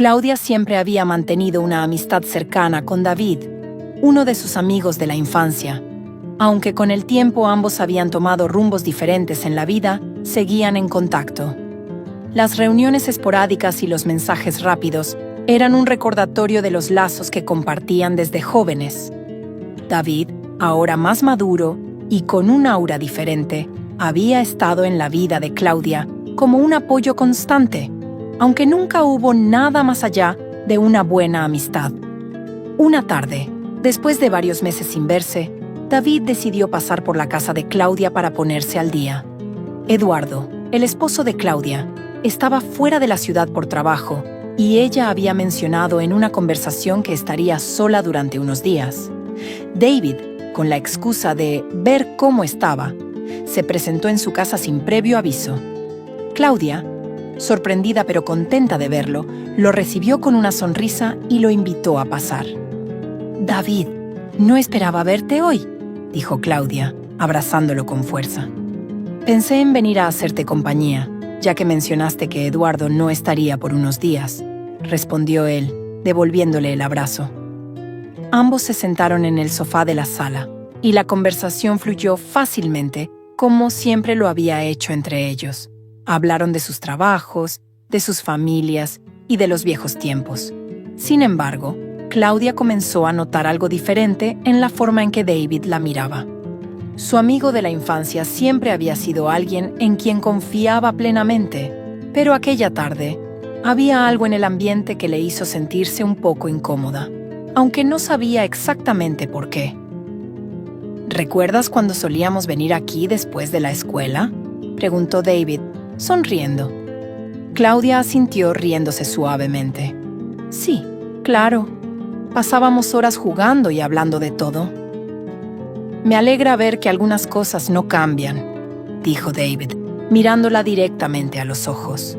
Claudia siempre había mantenido una amistad cercana con David, uno de sus amigos de la infancia. Aunque con el tiempo ambos habían tomado rumbos diferentes en la vida, seguían en contacto. Las reuniones esporádicas y los mensajes rápidos eran un recordatorio de los lazos que compartían desde jóvenes. David, ahora más maduro y con un aura diferente, había estado en la vida de Claudia como un apoyo constante, aunque nunca hubo nada más allá de una buena amistad. Una tarde, después de varios meses sin verse, David decidió pasar por la casa de Claudia para ponerse al día. Eduardo, el esposo de Claudia, estaba fuera de la ciudad por trabajo y ella había mencionado en una conversación que estaría sola durante unos días. David, con la excusa de ver cómo estaba, se presentó en su casa sin previo aviso. Claudia, sorprendida pero contenta de verlo, lo recibió con una sonrisa y lo invitó a pasar. «David, no esperaba verte hoy», dijo Claudia, abrazándolo con fuerza. «Pensé en venir a hacerte compañía, ya que mencionaste que Eduardo no estaría por unos días», respondió él, devolviéndole el abrazo. Ambos se sentaron en el sofá de la sala, y la conversación fluyó fácilmente, como siempre lo había hecho entre ellos. Hablaron de sus trabajos, de sus familias y de los viejos tiempos. Sin embargo, Claudia comenzó a notar algo diferente en la forma en que David la miraba. Su amigo de la infancia siempre había sido alguien en quien confiaba plenamente, pero aquella tarde había algo en el ambiente que le hizo sentirse un poco incómoda, aunque no sabía exactamente por qué. «¿Recuerdas cuando solíamos venir aquí después de la escuela?», preguntó David, sonriendo. Claudia asintió riéndose suavemente. «Sí, claro. Pasábamos horas jugando y hablando de todo». «Me alegra ver que algunas cosas no cambian», dijo David, mirándola directamente a los ojos.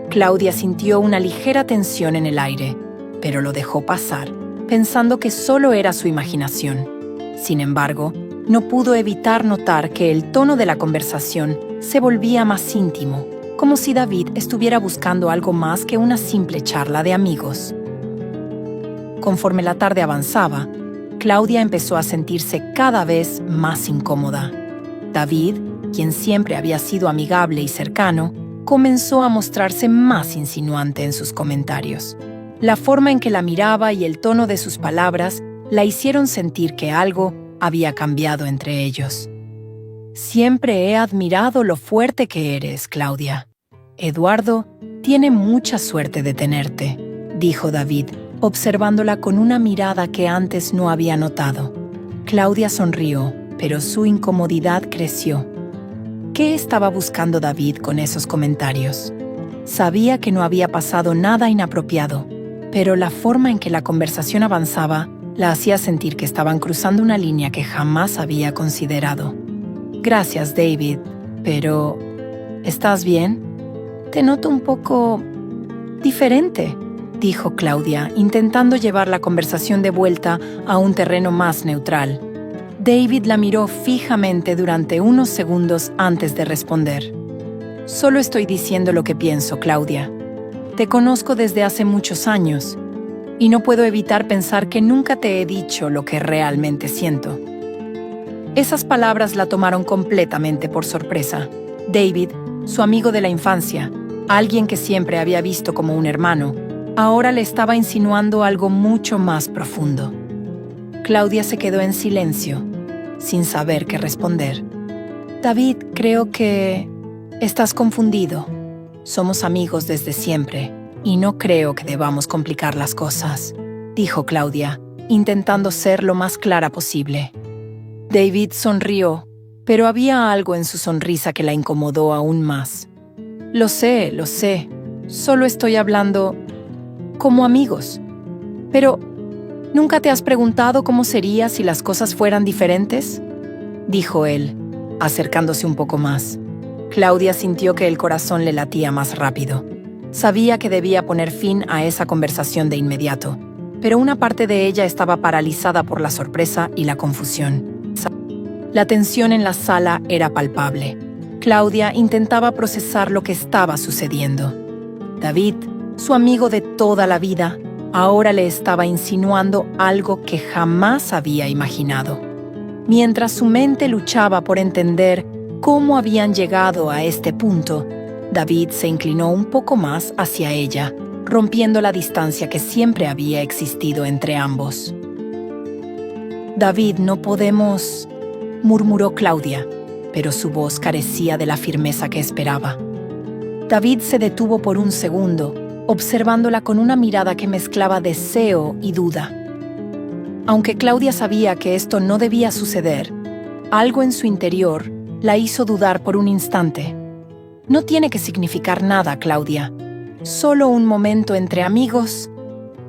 Claudia sintió una ligera tensión en el aire, pero lo dejó pasar, pensando que solo era su imaginación. Sin embargo, no pudo evitar notar que el tono de la conversación se volvía más íntimo, como si David estuviera buscando algo más que una simple charla de amigos. Conforme la tarde avanzaba, Claudia empezó a sentirse cada vez más incómoda. David, quien siempre había sido amigable y cercano, comenzó a mostrarse más insinuante en sus comentarios. La forma en que la miraba y el tono de sus palabras la hicieron sentir que algo había cambiado entre ellos. «Siempre he admirado lo fuerte que eres, Claudia. Eduardo tiene mucha suerte de tenerte», dijo David, observándola con una mirada que antes no había notado. Claudia sonrió, pero su incomodidad creció. ¿Qué estaba buscando David con esos comentarios? Sabía que no había pasado nada inapropiado, pero la forma en que la conversación avanzaba la hacía sentir que estaban cruzando una línea que jamás había considerado. «Gracias, David, pero ¿estás bien? Te noto un poco diferente», dijo Claudia, intentando llevar la conversación de vuelta a un terreno más neutral. David la miró fijamente durante unos segundos antes de responder. «Solo estoy diciendo lo que pienso, Claudia. Te conozco desde hace muchos años, y no puedo evitar pensar que nunca te he dicho lo que realmente siento». Esas palabras la tomaron completamente por sorpresa. David, su amigo de la infancia, alguien que siempre había visto como un hermano, ahora le estaba insinuando algo mucho más profundo. Claudia se quedó en silencio, sin saber qué responder. «David, creo que estás confundido. Somos amigos desde siempre, y no creo que debamos complicar las cosas», dijo Claudia, intentando ser lo más clara posible. David sonrió, pero había algo en su sonrisa que la incomodó aún más. Lo sé, solo estoy hablando como amigos. Pero, ¿nunca te has preguntado cómo sería si las cosas fueran diferentes?», dijo él, acercándose un poco más. Claudia sintió que el corazón le latía más rápido. Sabía que debía poner fin a esa conversación de inmediato, pero una parte de ella estaba paralizada por la sorpresa y la confusión. La tensión en la sala era palpable. Claudia intentaba procesar lo que estaba sucediendo. David, Su amigo de toda la vida ahora le estaba insinuando algo que jamás había imaginado. Mientras su mente luchaba por entender cómo habían llegado a este punto, David se inclinó un poco más hacia ella, rompiendo la distancia que siempre había existido entre ambos. «David, no podemos», murmuró Claudia, pero su voz carecía de la firmeza que esperaba. David se detuvo por un segundo, observándola con una mirada que mezclaba deseo y duda. Aunque Claudia sabía que esto no debía suceder, algo en su interior la hizo dudar por un instante. «No tiene que significar nada, Claudia. Solo un momento entre amigos»,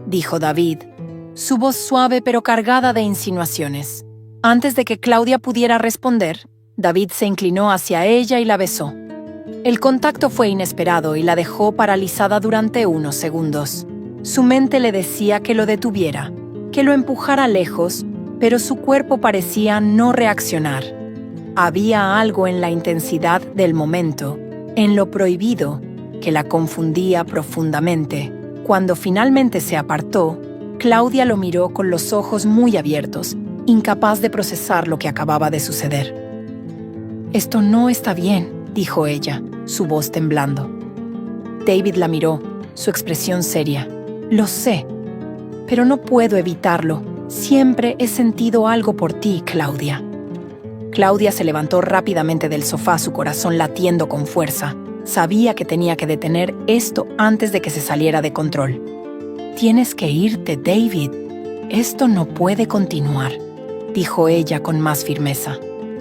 dijo David, su voz suave pero cargada de insinuaciones. Antes de que Claudia pudiera responder, David se inclinó hacia ella y la besó. El contacto fue inesperado y la dejó paralizada durante unos segundos. Su mente le decía que lo detuviera, que lo empujara lejos, pero su cuerpo parecía no reaccionar. Había algo en la intensidad del momento, en lo prohibido, que la confundía profundamente. Cuando finalmente se apartó, Claudia lo miró con los ojos muy abiertos, incapaz de procesar lo que acababa de suceder. «Esto no está bien», dijo ella, su voz temblando. David la miró, su expresión seria. «Lo sé, pero no puedo evitarlo. Siempre he sentido algo por ti, Claudia». Claudia se levantó rápidamente del sofá, su corazón latiendo con fuerza. Sabía que tenía que detener esto antes de que se saliera de control. «Tienes que irte, David. Esto no puede continuar», dijo ella con más firmeza.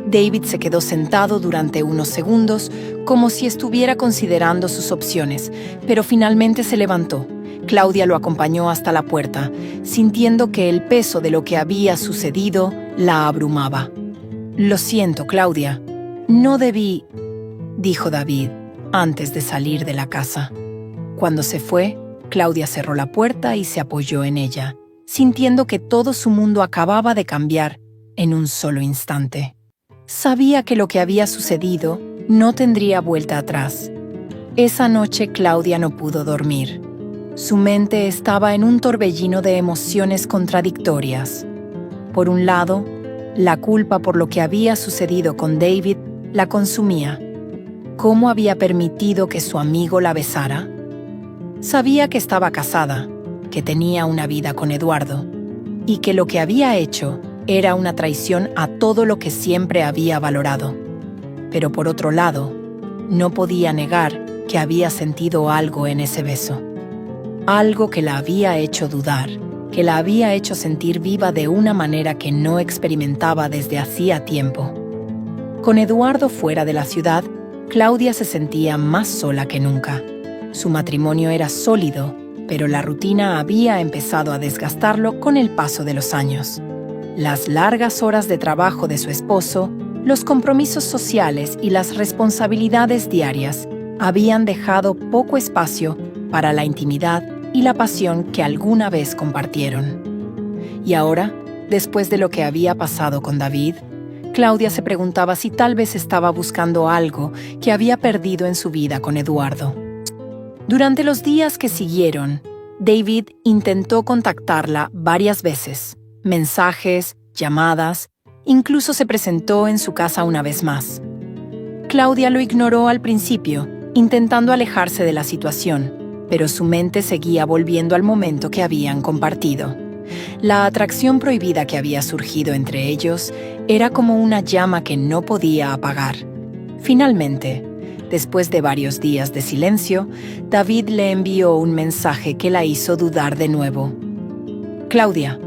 David se quedó sentado durante unos segundos, como si estuviera considerando sus opciones, pero finalmente se levantó. Claudia lo acompañó hasta la puerta, sintiendo que el peso de lo que había sucedido la abrumaba. «Lo siento, Claudia. No debí», dijo David, antes de salir de la casa. Cuando se fue, Claudia cerró la puerta y se apoyó en ella, sintiendo que todo su mundo acababa de cambiar en un solo instante. Sabía que lo que había sucedido no tendría vuelta atrás. Esa noche Claudia no pudo dormir. Su mente estaba en un torbellino de emociones contradictorias. Por un lado, la culpa por lo que había sucedido con David la consumía. ¿Cómo había permitido que su amigo la besara? Sabía que estaba casada, que tenía una vida con Eduardo, y que lo que había hecho era una traición a todo lo que siempre había valorado. Pero por otro lado, no podía negar que había sentido algo en ese beso. Algo que la había hecho dudar, que la había hecho sentir viva de una manera que no experimentaba desde hacía tiempo. Con Eduardo fuera de la ciudad, Claudia se sentía más sola que nunca. Su matrimonio era sólido, pero la rutina había empezado a desgastarlo con el paso de los años. Las largas horas de trabajo de su esposo, los compromisos sociales y las responsabilidades diarias habían dejado poco espacio para la intimidad y la pasión que alguna vez compartieron. Y ahora, después de lo que había pasado con David, Claudia se preguntaba si tal vez estaba buscando algo que había perdido en su vida con Eduardo. Durante los días que siguieron, David intentó contactarla varias veces. Mensajes, llamadas, incluso se presentó en su casa una vez más. Claudia lo ignoró al principio, intentando alejarse de la situación, pero su mente seguía volviendo al momento que habían compartido. La atracción prohibida que había surgido entre ellos era como una llama que no podía apagar. Finalmente, después de varios días de silencio, David le envió un mensaje que la hizo dudar de nuevo. «Claudia,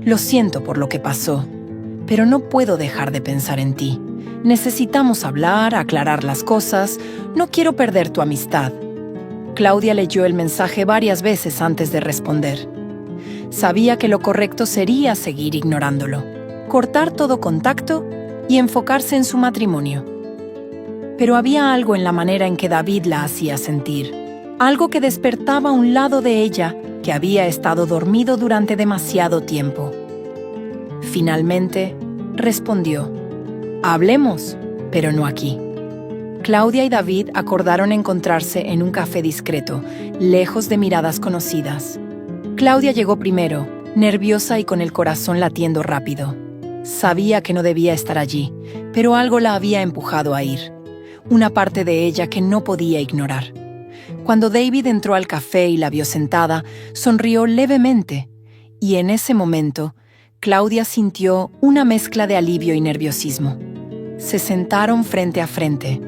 lo siento por lo que pasó, pero no puedo dejar de pensar en ti. Necesitamos hablar, aclarar las cosas. No quiero perder tu amistad». Claudia leyó el mensaje varias veces antes de responder. Sabía que lo correcto sería seguir ignorándolo, cortar todo contacto y enfocarse en su matrimonio. Pero había algo en la manera en que David la hacía sentir, algo que despertaba un lado de ella que había estado dormido durante demasiado tiempo. Finalmente, respondió: «Hablemos, pero no aquí». Claudia y David acordaron encontrarse en un café discreto, lejos de miradas conocidas. Claudia llegó primero, nerviosa y con el corazón latiendo rápido. Sabía que no debía estar allí, pero algo la había empujado a ir. Una parte de ella que no podía ignorar. Cuando David entró al café y la vio sentada, sonrió levemente, y en ese momento, Claudia sintió una mezcla de alivio y nerviosismo. Se sentaron frente a frente,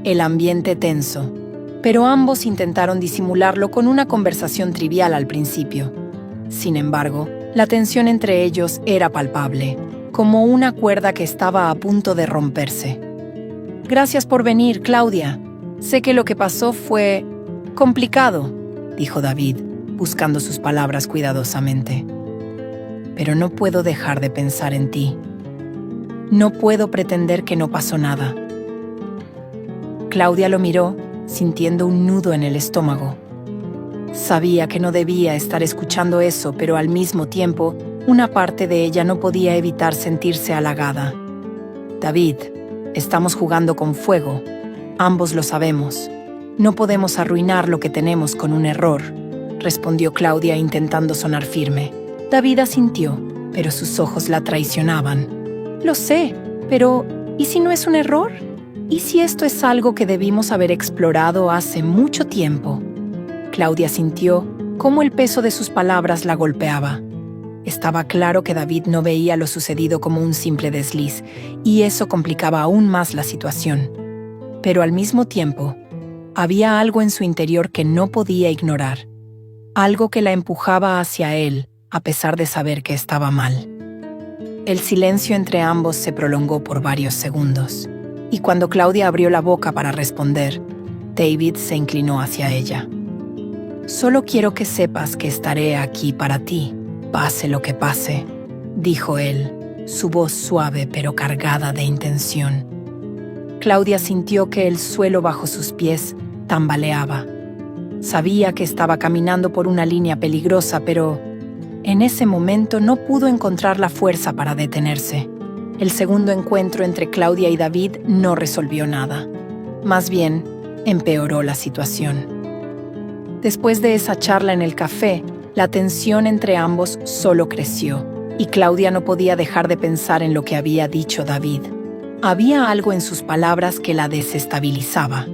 el ambiente tenso, pero ambos intentaron disimularlo con una conversación trivial al principio. Sin embargo, la tensión entre ellos era palpable, como una cuerda que estaba a punto de romperse. «Gracias por venir, Claudia. Sé que lo que pasó fue complicado», dijo David, buscando sus palabras cuidadosamente. «Pero no puedo dejar de pensar en ti. No puedo pretender que no pasó nada». Claudia lo miró, sintiendo un nudo en el estómago. Sabía que no debía estar escuchando eso, pero al mismo tiempo, una parte de ella no podía evitar sentirse halagada. «David, estamos jugando con fuego. Ambos lo sabemos. No podemos arruinar lo que tenemos con un error», respondió Claudia intentando sonar firme. David asintió, pero sus ojos la traicionaban. «Lo sé, pero ¿y si no es un error? ¿Y si esto es algo que debimos haber explorado hace mucho tiempo?» Claudia sintió cómo el peso de sus palabras la golpeaba. Estaba claro que David no veía lo sucedido como un simple desliz, y eso complicaba aún más la situación. Pero al mismo tiempo, había algo en su interior que no podía ignorar. Algo que la empujaba hacia él, a pesar de saber que estaba mal. El silencio entre ambos se prolongó por varios segundos, y cuando Claudia abrió la boca para responder, David se inclinó hacia ella. «Solo quiero que sepas que estaré aquí para ti, pase lo que pase», dijo él, su voz suave pero cargada de intención. Claudia sintió que el suelo bajo sus pies tambaleaba. Sabía que estaba caminando por una línea peligrosa, pero en ese momento no pudo encontrar la fuerza para detenerse. El segundo encuentro entre Claudia y David no resolvió nada. Más bien, empeoró la situación. Después de esa charla en el café, la tensión entre ambos solo creció, y Claudia no podía dejar de pensar en lo que había dicho David. Había algo en sus palabras que la desestabilizaba.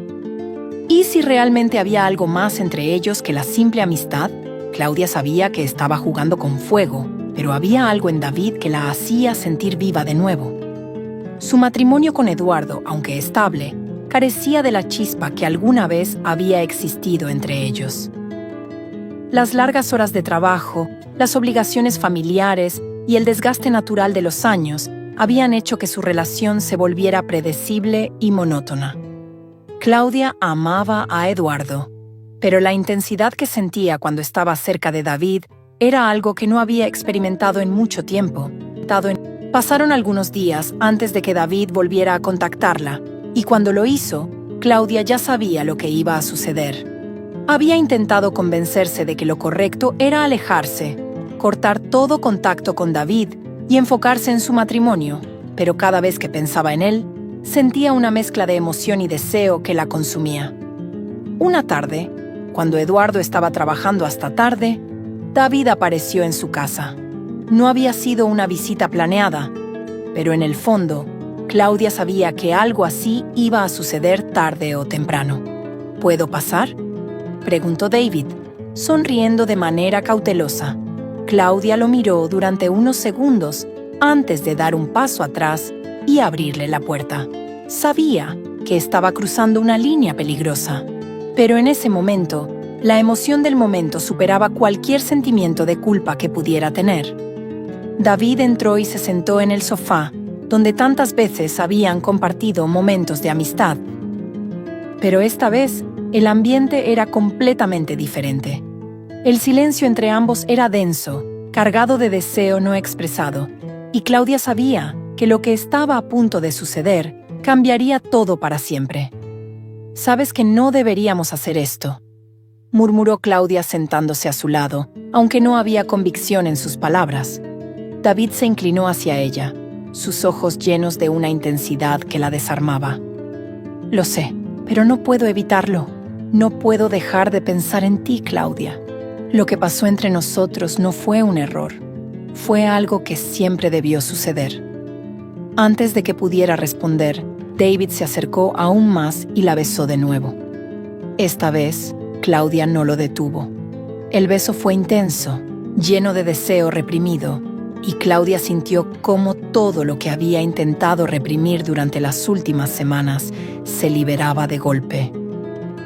¿Y si realmente había algo más entre ellos que la simple amistad? Claudia sabía que estaba jugando con fuego, pero había algo en David que la hacía sentir viva de nuevo. Su matrimonio con Eduardo, aunque estable, carecía de la chispa que alguna vez había existido entre ellos. Las largas horas de trabajo, las obligaciones familiares y el desgaste natural de los años habían hecho que su relación se volviera predecible y monótona. Claudia amaba a Eduardo, pero la intensidad que sentía cuando estaba cerca de David era algo que no había experimentado en mucho tiempo. Pasaron algunos días antes de que David volviera a contactarla, y cuando lo hizo, Claudia ya sabía lo que iba a suceder. Había intentado convencerse de que lo correcto era alejarse, cortar todo contacto con David y enfocarse en su matrimonio, pero cada vez que pensaba en él, sentía una mezcla de emoción y deseo que la consumía. Una tarde, cuando Eduardo estaba trabajando hasta tarde, David apareció en su casa. No había sido una visita planeada, pero en el fondo, Claudia sabía que algo así iba a suceder tarde o temprano. ¿Puedo pasar?, preguntó David, sonriendo de manera cautelosa. Claudia lo miró durante unos segundos antes de dar un paso atrás y abrirle la puerta. Sabía que estaba cruzando una línea peligrosa, pero en ese momento, la emoción del momento superaba cualquier sentimiento de culpa que pudiera tener. David entró y se sentó en el sofá, donde tantas veces habían compartido momentos de amistad. Pero esta vez, el ambiente era completamente diferente. El silencio entre ambos era denso, cargado de deseo no expresado, y Claudia sabía que lo que estaba a punto de suceder cambiaría todo para siempre. «Sabes que no deberíamos hacer esto», murmuró Claudia sentándose a su lado, aunque no había convicción en sus palabras. David se inclinó hacia ella, sus ojos llenos de una intensidad que la desarmaba. «Lo sé», Pero no puedo evitarlo. No puedo dejar de pensar en ti, Claudia. Lo que pasó entre nosotros no fue un error. Fue algo que siempre debió suceder. Antes de que pudiera responder, David se acercó aún más y la besó de nuevo. Esta vez, Claudia no lo detuvo. El beso fue intenso, lleno de deseo reprimido, y Claudia sintió cómo todo lo que había intentado reprimir durante las últimas semanas se liberaba de golpe.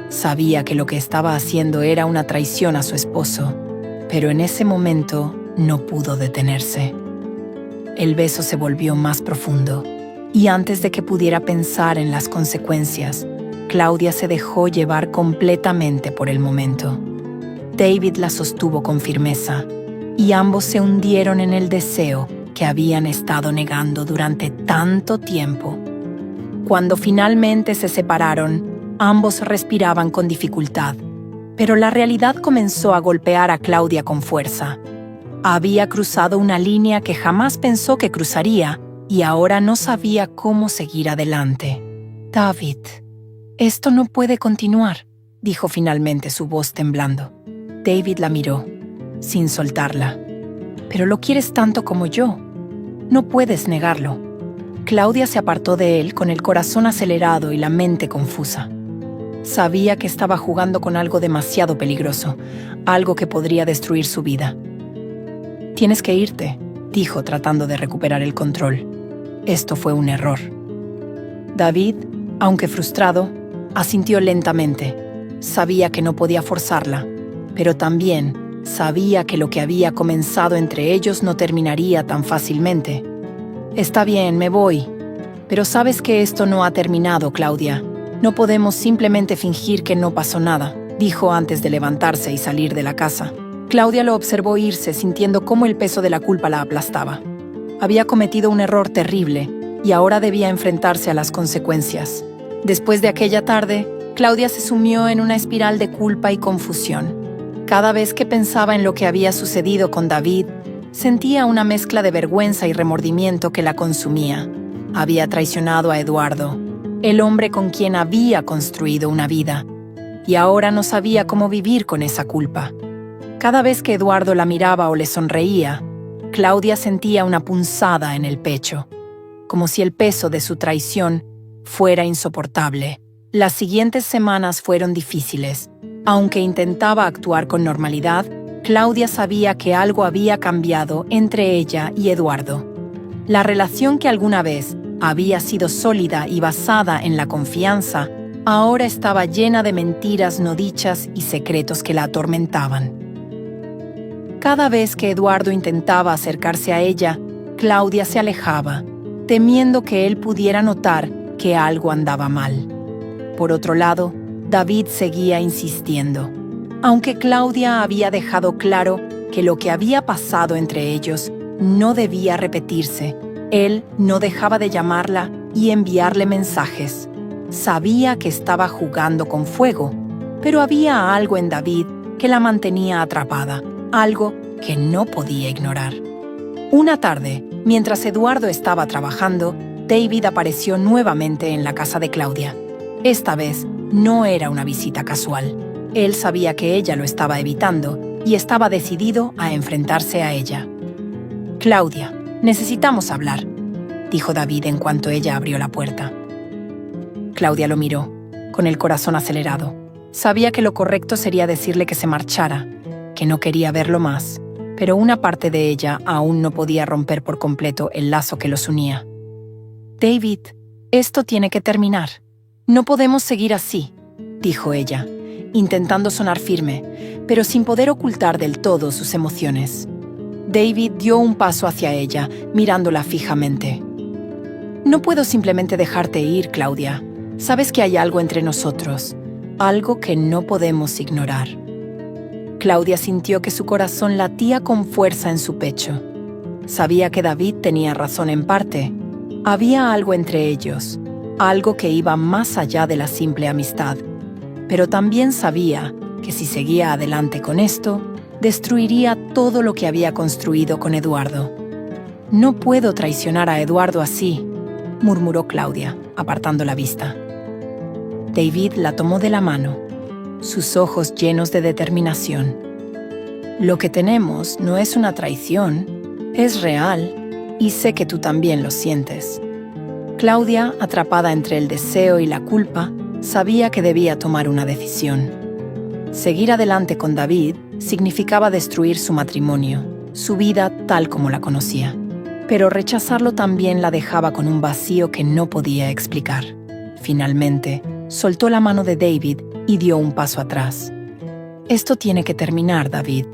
Sabía que lo que estaba haciendo era una traición a su esposo, pero en ese momento no pudo detenerse. El beso se volvió más profundo, y antes de que pudiera pensar en las consecuencias, Claudia se dejó llevar completamente por el momento. David la sostuvo con firmeza, y ambos se hundieron en el deseo que habían estado negando durante tanto tiempo. Cuando finalmente se separaron, ambos respiraban con dificultad, pero la realidad comenzó a golpear a Claudia con fuerza. Había cruzado una línea que jamás pensó que cruzaría y ahora no sabía cómo seguir adelante. «David, esto no puede continuar», dijo finalmente, su voz temblando. David la miró, sin soltarla. «Pero lo quieres tanto como yo. No puedes negarlo». Claudia se apartó de él con el corazón acelerado y la mente confusa. Sabía que estaba jugando con algo demasiado peligroso, algo que podría destruir su vida. «Tienes que irte», dijo tratando de recuperar el control. Esto fue un error. David, aunque frustrado, asintió lentamente. Sabía que no podía forzarla, pero también sabía que lo que había comenzado entre ellos no terminaría tan fácilmente. «Está bien, me voy. Pero sabes que esto no ha terminado, Claudia. No podemos simplemente fingir que no pasó nada», dijo antes de levantarse y salir de la casa. Claudia lo observó irse, sintiendo cómo el peso de la culpa la aplastaba. Había cometido un error terrible y ahora debía enfrentarse a las consecuencias. Después de aquella tarde, Claudia se sumió en una espiral de culpa y confusión. Cada vez que pensaba en lo que había sucedido con David, sentía una mezcla de vergüenza y remordimiento que la consumía. Había traicionado a Eduardo, el hombre con quien había construido una vida, y ahora no sabía cómo vivir con esa culpa. Cada vez que Eduardo la miraba o le sonreía, Claudia sentía una punzada en el pecho, como si el peso de su traición fuera insoportable. Las siguientes semanas fueron difíciles. Aunque intentaba actuar con normalidad, Claudia sabía que algo había cambiado entre ella y Eduardo. La relación que alguna vez había sido sólida y basada en la confianza, ahora estaba llena de mentiras no dichas y secretos que la atormentaban. Cada vez que Eduardo intentaba acercarse a ella, Claudia se alejaba, temiendo que él pudiera notar que algo andaba mal. Por otro lado, David seguía insistiendo. Aunque Claudia había dejado claro que lo que había pasado entre ellos no debía repetirse, él no dejaba de llamarla y enviarle mensajes. Sabía que estaba jugando con fuego, pero había algo en David que la mantenía atrapada, algo que no podía ignorar. Una tarde, mientras Eduardo estaba trabajando, David apareció nuevamente en la casa de Claudia. Esta vez no era una visita casual. Él sabía que ella lo estaba evitando y estaba decidido a enfrentarse a ella. «Claudia, necesitamos hablar», dijo David en cuanto ella abrió la puerta. Claudia lo miró, con el corazón acelerado. Sabía que lo correcto sería decirle que se marchara, que no quería verlo más, pero una parte de ella aún no podía romper por completo el lazo que los unía. «David, esto tiene que terminar. No podemos seguir así», dijo ella, intentando sonar firme, pero sin poder ocultar del todo sus emociones. David dio un paso hacia ella, mirándola fijamente. «No puedo simplemente dejarte ir, Claudia. Sabes que hay algo entre nosotros, algo que no podemos ignorar». Claudia sintió que su corazón latía con fuerza en su pecho. Sabía que David tenía razón en parte. Había algo entre ellos, algo que iba más allá de la simple amistad. Pero también sabía que si seguía adelante con esto, destruiría todo lo que había construido con Eduardo. «No puedo traicionar a Eduardo así», murmuró Claudia, apartando la vista. David la tomó de la mano, sus ojos llenos de determinación. Lo que tenemos no es una traición, es real, y sé que tú también lo sientes. Claudia, atrapada entre el deseo y la culpa, sabía que debía tomar una decisión. Seguir adelante con David significaba destruir su matrimonio, su vida tal como la conocía. Pero rechazarlo también la dejaba con un vacío que no podía explicar. Finalmente, soltó la mano de David y dio un paso atrás. «Esto tiene que terminar, David.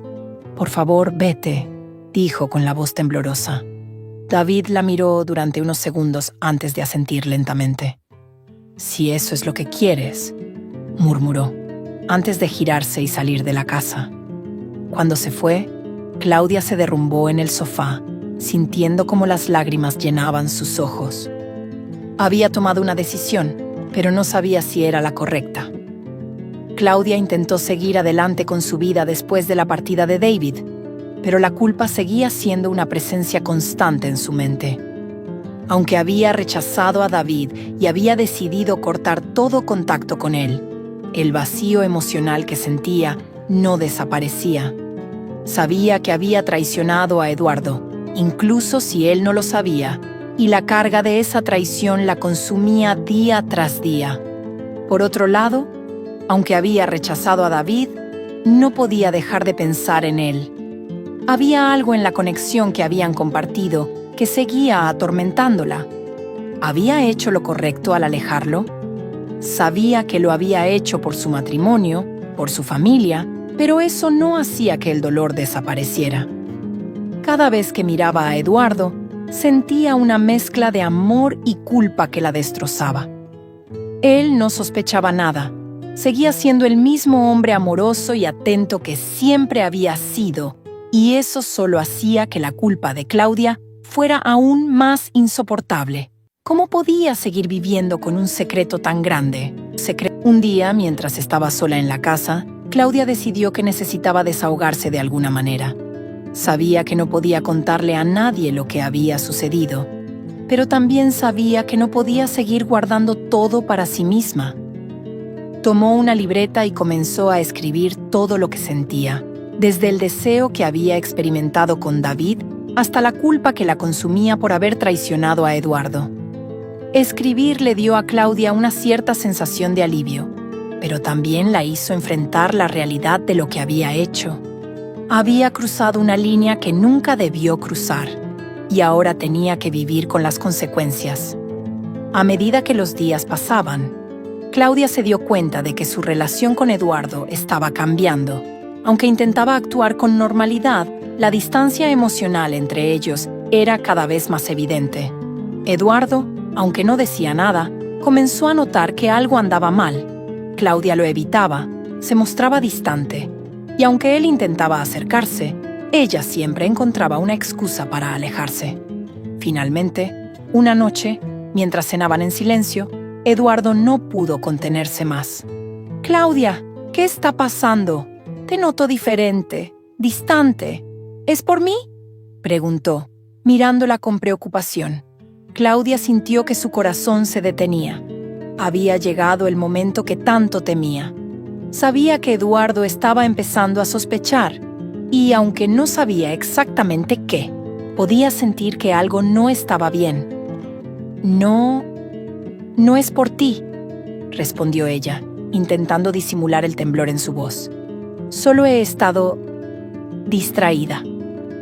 Por favor, vete», dijo con la voz temblorosa. David la miró durante unos segundos antes de asentir lentamente. «Si eso es lo que quieres», murmuró, antes de girarse y salir de la casa. Cuando se fue, Claudia se derrumbó en el sofá, sintiendo cómo las lágrimas llenaban sus ojos. Había tomado una decisión, pero no sabía si era la correcta. Claudia intentó seguir adelante con su vida después de la partida de David, pero la culpa seguía siendo una presencia constante en su mente. Aunque había rechazado a David y había decidido cortar todo contacto con él, el vacío emocional que sentía no desaparecía. Sabía que había traicionado a Eduardo, incluso si él no lo sabía, y la carga de esa traición la consumía día tras día. Por otro lado, aunque había rechazado a David, no podía dejar de pensar en él. Había algo en la conexión que habían compartido que seguía atormentándola. ¿Había hecho lo correcto al alejarlo? Sabía que lo había hecho por su matrimonio, por su familia, pero eso no hacía que el dolor desapareciera. Cada vez que miraba a Eduardo, sentía una mezcla de amor y culpa que la destrozaba. Él no sospechaba nada. Seguía siendo el mismo hombre amoroso y atento que siempre había sido, y eso solo hacía que la culpa de Claudia fuera aún más insoportable. ¿Cómo podía seguir viviendo con un secreto tan grande? Un día, mientras estaba sola en la casa, Claudia decidió que necesitaba desahogarse de alguna manera. Sabía que no podía contarle a nadie lo que había sucedido, pero también sabía que no podía seguir guardando todo para sí misma. Tomó una libreta y comenzó a escribir todo lo que sentía, desde el deseo que había experimentado con David hasta la culpa que la consumía por haber traicionado a Eduardo. Escribir le dio a Claudia una cierta sensación de alivio, pero también la hizo enfrentar la realidad de lo que había hecho. Había cruzado una línea que nunca debió cruzar, y ahora tenía que vivir con las consecuencias. A medida que los días pasaban, Claudia se dio cuenta de que su relación con Eduardo estaba cambiando. Aunque intentaba actuar con normalidad, la distancia emocional entre ellos era cada vez más evidente. Eduardo, aunque no decía nada, comenzó a notar que algo andaba mal. Claudia lo evitaba, se mostraba distante, y aunque él intentaba acercarse, ella siempre encontraba una excusa para alejarse. Finalmente, una noche, mientras cenaban en silencio, Eduardo no pudo contenerse más. «Claudia, ¿qué está pasando? Te noto diferente, distante. ¿Es por mí?», preguntó, mirándola con preocupación. Claudia sintió que su corazón se detenía. Había llegado el momento que tanto temía. Sabía que Eduardo estaba empezando a sospechar, y aunque no sabía exactamente qué, podía sentir que algo no estaba bien. No es por ti», respondió ella, intentando disimular el temblor en su voz. «Solo he estado distraída».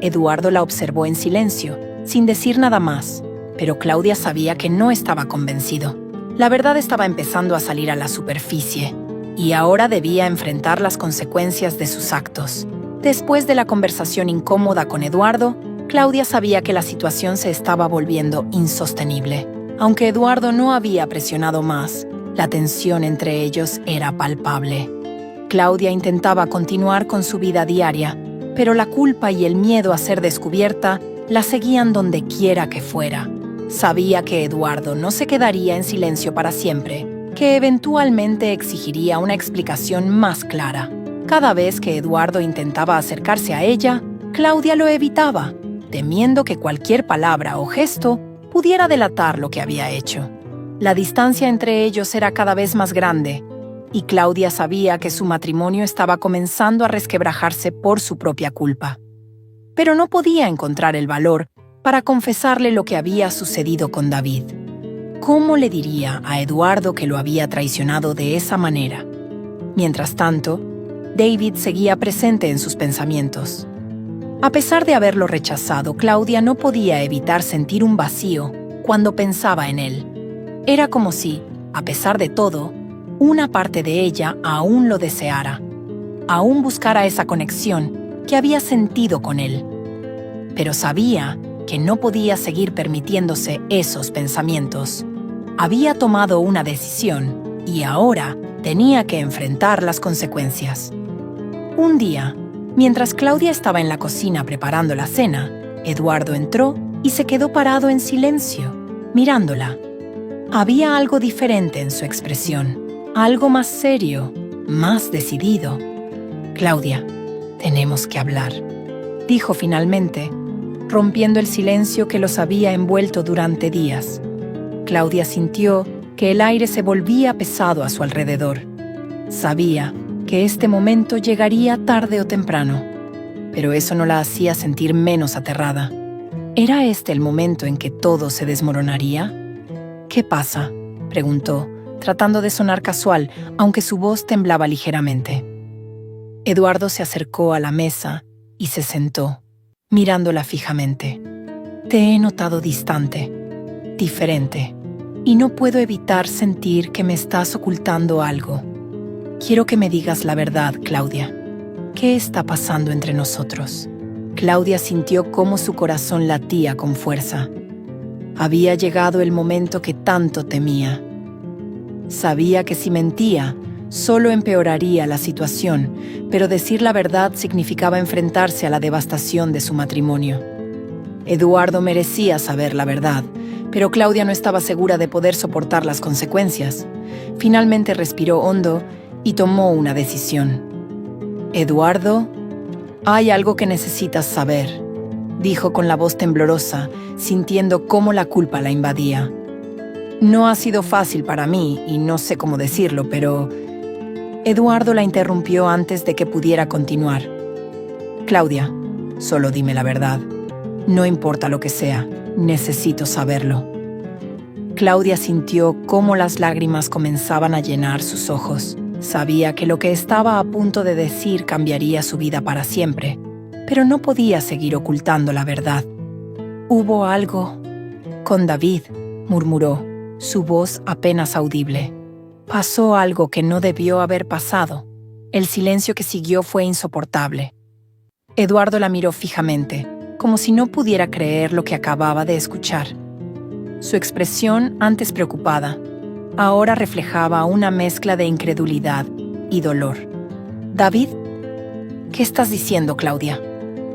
Eduardo la observó en silencio, sin decir nada más, pero Claudia sabía que no estaba convencido. La verdad estaba empezando a salir a la superficie, y ahora debía enfrentar las consecuencias de sus actos. Después de la conversación incómoda con Eduardo, Claudia sabía que la situación se estaba volviendo insostenible. Aunque Eduardo no había presionado más, la tensión entre ellos era palpable. Claudia intentaba continuar con su vida diaria, pero la culpa y el miedo a ser descubierta la seguían donde quiera que fuera. Sabía que Eduardo no se quedaría en silencio para siempre, que eventualmente exigiría una explicación más clara. Cada vez que Eduardo intentaba acercarse a ella, Claudia lo evitaba, temiendo que cualquier palabra o gesto pudiera delatar lo que había hecho. La distancia entre ellos era cada vez más grande, y Claudia sabía que su matrimonio estaba comenzando a resquebrajarse por su propia culpa. Pero no podía encontrar el valor para confesarle lo que había sucedido con David. ¿Cómo le diría a Eduardo que lo había traicionado de esa manera? Mientras tanto, David seguía presente en sus pensamientos. A pesar de haberlo rechazado, Claudia no podía evitar sentir un vacío cuando pensaba en él. Era como si, a pesar de todo, una parte de ella aún lo deseara, aún buscara esa conexión que había sentido con él. Pero sabía que no podía seguir permitiéndose esos pensamientos. Había tomado una decisión y ahora tenía que enfrentar las consecuencias. Un día, mientras Claudia estaba en la cocina preparando la cena, Eduardo entró y se quedó parado en silencio, mirándola. Había algo diferente en su expresión, algo más serio, más decidido. «Claudia, tenemos que hablar», dijo finalmente, rompiendo el silencio que los había envuelto durante días. Claudia sintió que el aire se volvía pesado a su alrededor. Sabía que este momento llegaría tarde o temprano, pero eso no la hacía sentir menos aterrada. ¿Era este el momento en que todo se desmoronaría? «¿Qué pasa?», preguntó, tratando de sonar casual, aunque su voz temblaba ligeramente. Eduardo se acercó a la mesa y se sentó, mirándola fijamente. «Te he notado distante, diferente, y no puedo evitar sentir que me estás ocultando algo. Quiero que me digas la verdad, Claudia. ¿Qué está pasando entre nosotros?». Claudia sintió cómo su corazón latía con fuerza. Había llegado el momento que tanto temía. Sabía que si mentía, solo empeoraría la situación, pero decir la verdad significaba enfrentarse a la devastación de su matrimonio. Eduardo merecía saber la verdad, pero Claudia no estaba segura de poder soportar las consecuencias. Finalmente respiró hondo y tomó una decisión. «Eduardo, hay algo que necesitas saber», dijo con la voz temblorosa, sintiendo cómo la culpa la invadía. «No ha sido fácil para mí y no sé cómo decirlo, pero…» Eduardo la interrumpió antes de que pudiera continuar. «Claudia, solo dime la verdad. No importa lo que sea, necesito saberlo». Claudia sintió cómo las lágrimas comenzaban a llenar sus ojos. Sabía que lo que estaba a punto de decir cambiaría su vida para siempre, pero no podía seguir ocultando la verdad. «Hubo algo con David», murmuró, su voz apenas audible. «Pasó algo que no debió haber pasado». El silencio que siguió fue insoportable. Eduardo la miró fijamente, como si no pudiera creer lo que acababa de escuchar. Su expresión, antes preocupada, ahora reflejaba una mezcla de incredulidad y dolor. «¿David? ¿Qué estás diciendo, Claudia?»,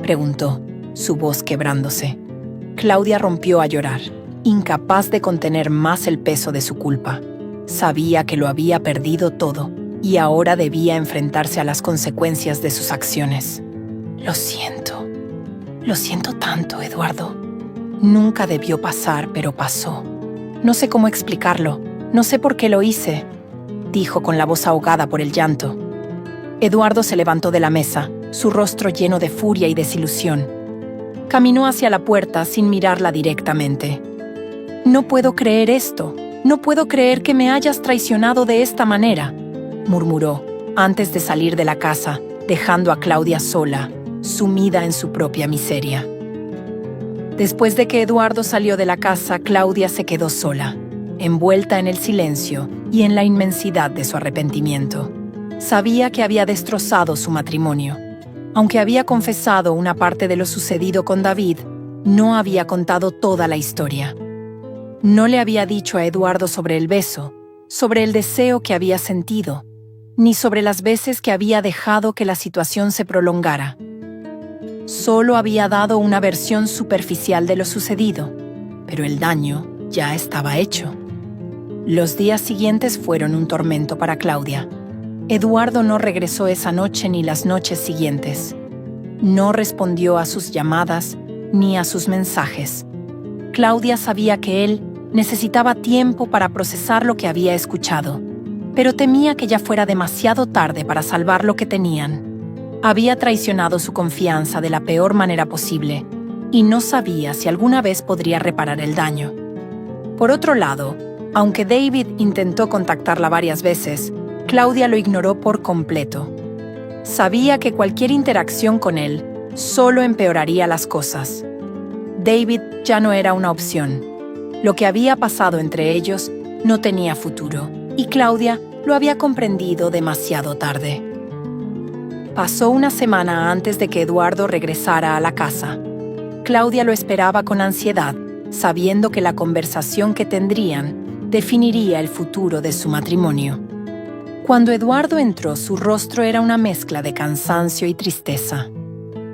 preguntó, su voz quebrándose. Claudia rompió a llorar, incapaz de contener más el peso de su culpa. Sabía que lo había perdido todo y ahora debía enfrentarse a las consecuencias de sus acciones. Lo siento tanto, Eduardo. Nunca debió pasar, pero pasó. No sé cómo explicarlo, no sé por qué lo hice», dijo con la voz ahogada por el llanto. Eduardo se levantó de la mesa, su rostro lleno de furia y desilusión. Caminó hacia la puerta sin mirarla directamente. «No puedo creer esto. No puedo creer que me hayas traicionado de esta manera», murmuró, antes de salir de la casa, dejando a Claudia sola, sumida en su propia miseria. Después de que Eduardo salió de la casa, Claudia se quedó sola, envuelta en el silencio y en la inmensidad de su arrepentimiento. Sabía que había destrozado su matrimonio. Aunque había confesado una parte de lo sucedido con David, no había contado toda la historia. No le había dicho a Eduardo sobre el beso, sobre el deseo que había sentido, ni sobre las veces que había dejado que la situación se prolongara. Solo había dado una versión superficial de lo sucedido, pero el daño ya estaba hecho. Los días siguientes fueron un tormento para Claudia. Eduardo no regresó esa noche ni las noches siguientes. No respondió a sus llamadas ni a sus mensajes. Claudia sabía que él Necesitaba tiempo para procesar lo que había escuchado, pero temía que ya fuera demasiado tarde para salvar lo que tenían. Había traicionado su confianza de la peor manera posible, y no sabía si alguna vez podría reparar el daño. Por otro lado, aunque David intentó contactarla varias veces, Claudia lo ignoró por completo. Sabía que cualquier interacción con él solo empeoraría las cosas. David ya no era una opción. Lo que había pasado entre ellos no tenía futuro, y Claudia lo había comprendido demasiado tarde. Pasó una semana antes de que Eduardo regresara a la casa. Claudia lo esperaba con ansiedad, sabiendo que la conversación que tendrían definiría el futuro de su matrimonio. Cuando Eduardo entró, su rostro era una mezcla de cansancio y tristeza.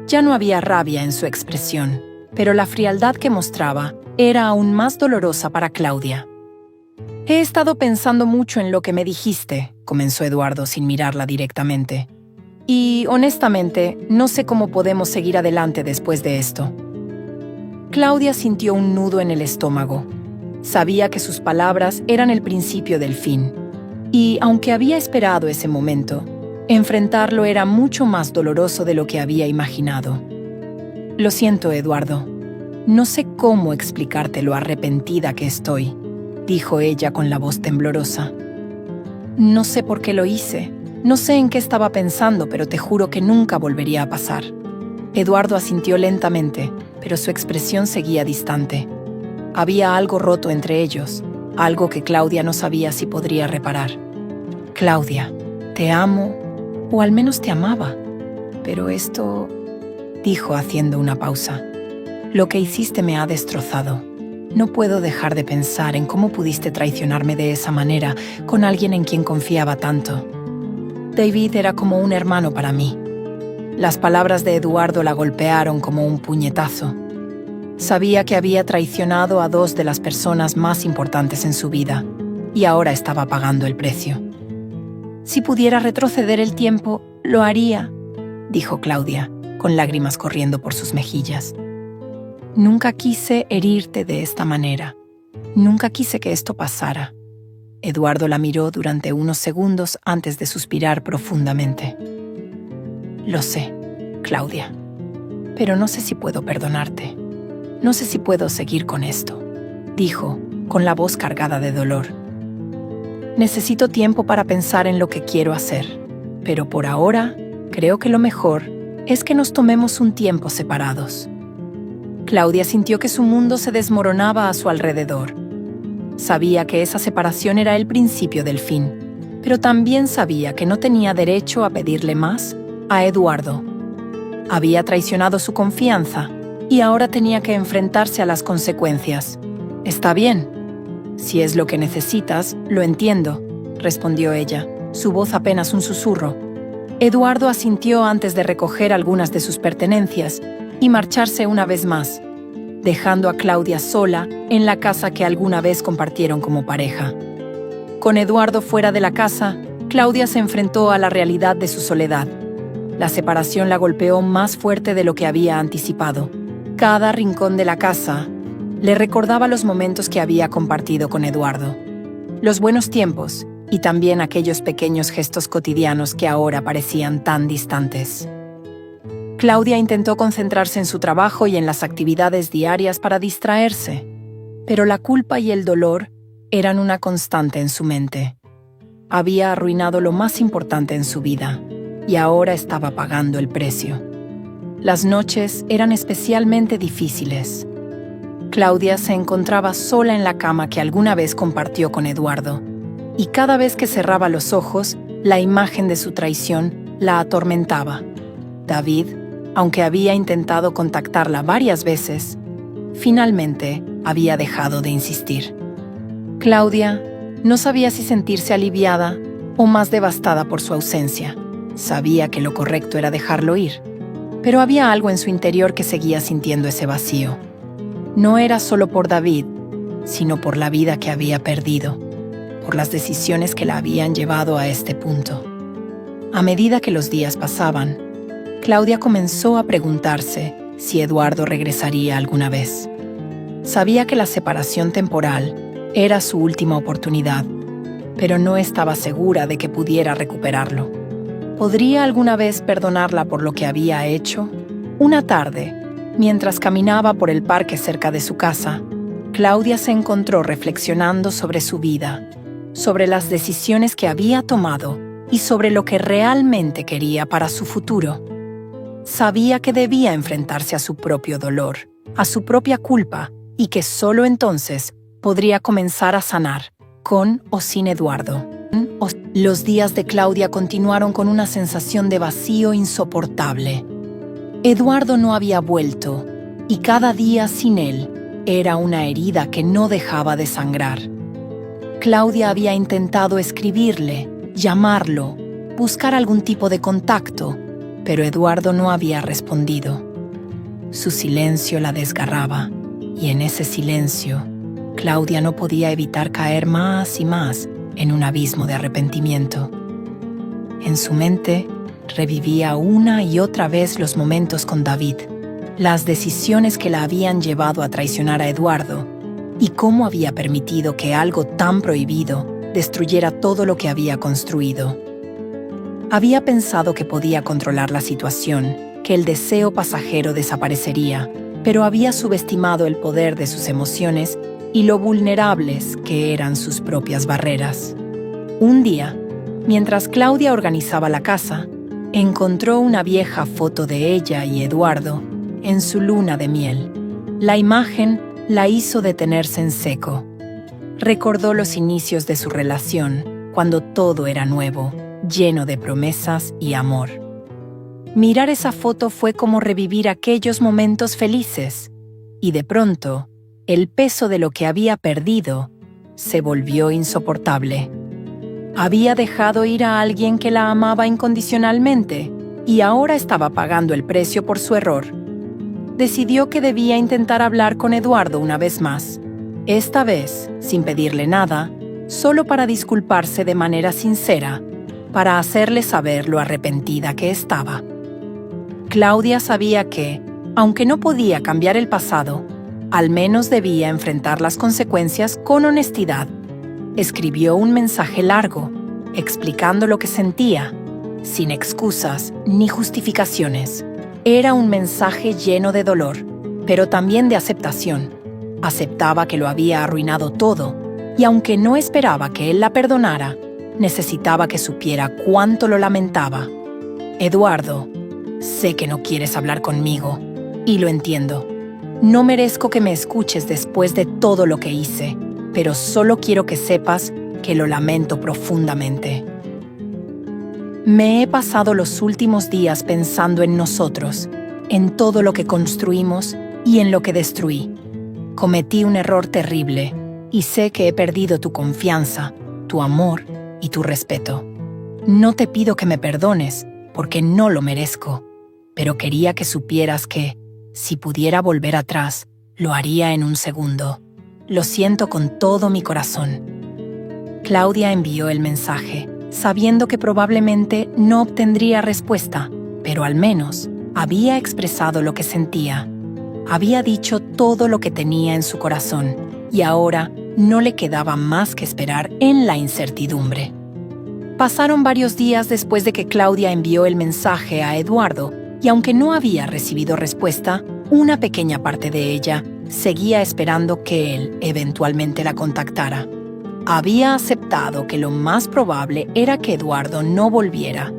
Ya no había rabia en su expresión, pero la frialdad que mostraba era aún más dolorosa para Claudia. «He estado pensando mucho en lo que me dijiste», comenzó Eduardo sin mirarla directamente. «Y, honestamente, no sé cómo podemos seguir adelante después de esto». Claudia sintió un nudo en el estómago. Sabía que sus palabras eran el principio del fin. Y, aunque había esperado ese momento, enfrentarlo era mucho más doloroso de lo que había imaginado. «Lo siento, Eduardo. No sé cómo explicarte lo arrepentida que estoy», dijo ella con la voz temblorosa. «No sé por qué lo hice. No sé en qué estaba pensando, pero te juro que nunca volvería a pasar». Eduardo asintió lentamente, pero su expresión seguía distante. Había algo roto entre ellos, algo que Claudia no sabía si podría reparar. «Claudia, te amo, o al menos te amaba. Pero esto», dijo haciendo una pausa, «lo que hiciste me ha destrozado. No puedo dejar de pensar en cómo pudiste traicionarme de esa manera con alguien en quien confiaba tanto. David era como un hermano para mí». Las palabras de Eduardo la golpearon como un puñetazo. Sabía que había traicionado a dos de las personas más importantes en su vida, y ahora estaba pagando el precio. «Si pudiera retroceder el tiempo, lo haría», dijo Claudia, con lágrimas corriendo por sus mejillas. «Nunca quise herirte de esta manera. Nunca quise que esto pasara». Eduardo la miró durante unos segundos antes de suspirar profundamente. «Lo sé, Claudia, pero no sé si puedo perdonarte. No sé si puedo seguir con esto», dijo, con la voz cargada de dolor. «Necesito tiempo para pensar en lo que quiero hacer, pero por ahora creo que lo mejor es que nos tomemos un tiempo separados». Claudia sintió que su mundo se desmoronaba a su alrededor. Sabía que esa separación era el principio del fin, pero también sabía que no tenía derecho a pedirle más a Eduardo. Había traicionado su confianza y ahora tenía que enfrentarse a las consecuencias. «Está bien. Si es lo que necesitas, lo entiendo», respondió ella, su voz apenas un susurro. Eduardo asintió antes de recoger algunas de sus pertenencias y marcharse una vez más, dejando a Claudia sola en la casa que alguna vez compartieron como pareja. Con Eduardo fuera de la casa, Claudia se enfrentó a la realidad de su soledad. La separación la golpeó más fuerte de lo que había anticipado. Cada rincón de la casa le recordaba los momentos que había compartido con Eduardo, los buenos tiempos y también aquellos pequeños gestos cotidianos que ahora parecían tan distantes. Claudia intentó concentrarse en su trabajo y en las actividades diarias para distraerse, pero la culpa y el dolor eran una constante en su mente. Había arruinado lo más importante en su vida y ahora estaba pagando el precio. Las noches eran especialmente difíciles. Claudia se encontraba sola en la cama que alguna vez compartió con Eduardo, y cada vez que cerraba los ojos, la imagen de su traición la atormentaba. David, aunque había intentado contactarla varias veces, finalmente había dejado de insistir. Claudia no sabía si sentirse aliviada o más devastada por su ausencia. Sabía que lo correcto era dejarlo ir, pero había algo en su interior que seguía sintiendo ese vacío. No era solo por David, sino por la vida que había perdido, por las decisiones que la habían llevado a este punto. A medida que los días pasaban, Claudia comenzó a preguntarse si Eduardo regresaría alguna vez. Sabía que la separación temporal Era su última oportunidad, pero no estaba segura de que pudiera recuperarlo. ¿Podría alguna vez perdonarla por lo que había hecho? Una tarde, mientras caminaba por el parque cerca de su casa, Claudia se encontró reflexionando sobre su vida, sobre las decisiones que había tomado y sobre lo que realmente quería para su futuro. Sabía que debía enfrentarse a su propio dolor, a su propia culpa, y que solo entonces podría comenzar a sanar, con o sin Eduardo. Los días de Claudia continuaron con una sensación de vacío insoportable. Eduardo no había vuelto, y cada día sin él era una herida que no dejaba de sangrar. Claudia había intentado escribirle, llamarlo, buscar algún tipo de contacto, pero Eduardo no había respondido. Su silencio la desgarraba, y en ese silencio, Claudia no podía evitar caer más y más en un abismo de arrepentimiento. En su mente, revivía una y otra vez los momentos con David, las decisiones que la habían llevado a traicionar a Eduardo, y cómo había permitido que algo tan prohibido destruyera todo lo que había construido. Había pensado que podía controlar la situación, que el deseo pasajero desaparecería, pero había subestimado el poder de sus emociones y lo vulnerables que eran sus propias barreras. Un día, mientras Claudia organizaba la casa, encontró una vieja foto de ella y Eduardo en su luna de miel. La imagen la hizo detenerse en seco. Recordó los inicios de su relación, cuando todo era nuevo, lleno de promesas y amor. Mirar esa foto fue como revivir aquellos momentos felices, y de pronto, el peso de lo que había perdido se volvió insoportable. Había dejado ir a alguien que la amaba incondicionalmente y ahora estaba pagando el precio por su error. Decidió que debía intentar hablar con Eduardo una vez más, esta vez sin pedirle nada, solo para disculparse de manera sincera, para hacerle saber lo arrepentida que estaba. Claudia sabía que, aunque no podía cambiar el pasado, al menos debía enfrentar las consecuencias con honestidad. Escribió un mensaje largo, explicando lo que sentía, sin excusas ni justificaciones. Era un mensaje lleno de dolor, pero también de aceptación. Aceptaba que lo había arruinado todo, y aunque no esperaba que él la perdonara, necesitaba que supiera cuánto lo lamentaba. Eduardo, sé que no quieres hablar conmigo, y lo entiendo. No merezco que me escuches después de todo lo que hice, pero solo quiero que sepas que lo lamento profundamente. Me he pasado los últimos días pensando en nosotros, en todo lo que construimos y en lo que destruí. Cometí un error terrible y sé que he perdido tu confianza, tu amor y tu respeto. No te pido que me perdones, porque no lo merezco, pero quería que supieras que, si pudiera volver atrás, lo haría en un segundo. Lo siento con todo mi corazón. Claudia envió el mensaje, sabiendo que probablemente no obtendría respuesta, pero al menos había expresado lo que sentía. Había dicho todo lo que tenía en su corazón, y ahora no le quedaba más que esperar en la incertidumbre. Pasaron varios días después de que Claudia envió el mensaje a Eduardo, y aunque no había recibido respuesta, una pequeña parte de ella seguía esperando que él eventualmente la contactara. Había aceptado que lo más probable era que Eduardo no volviera,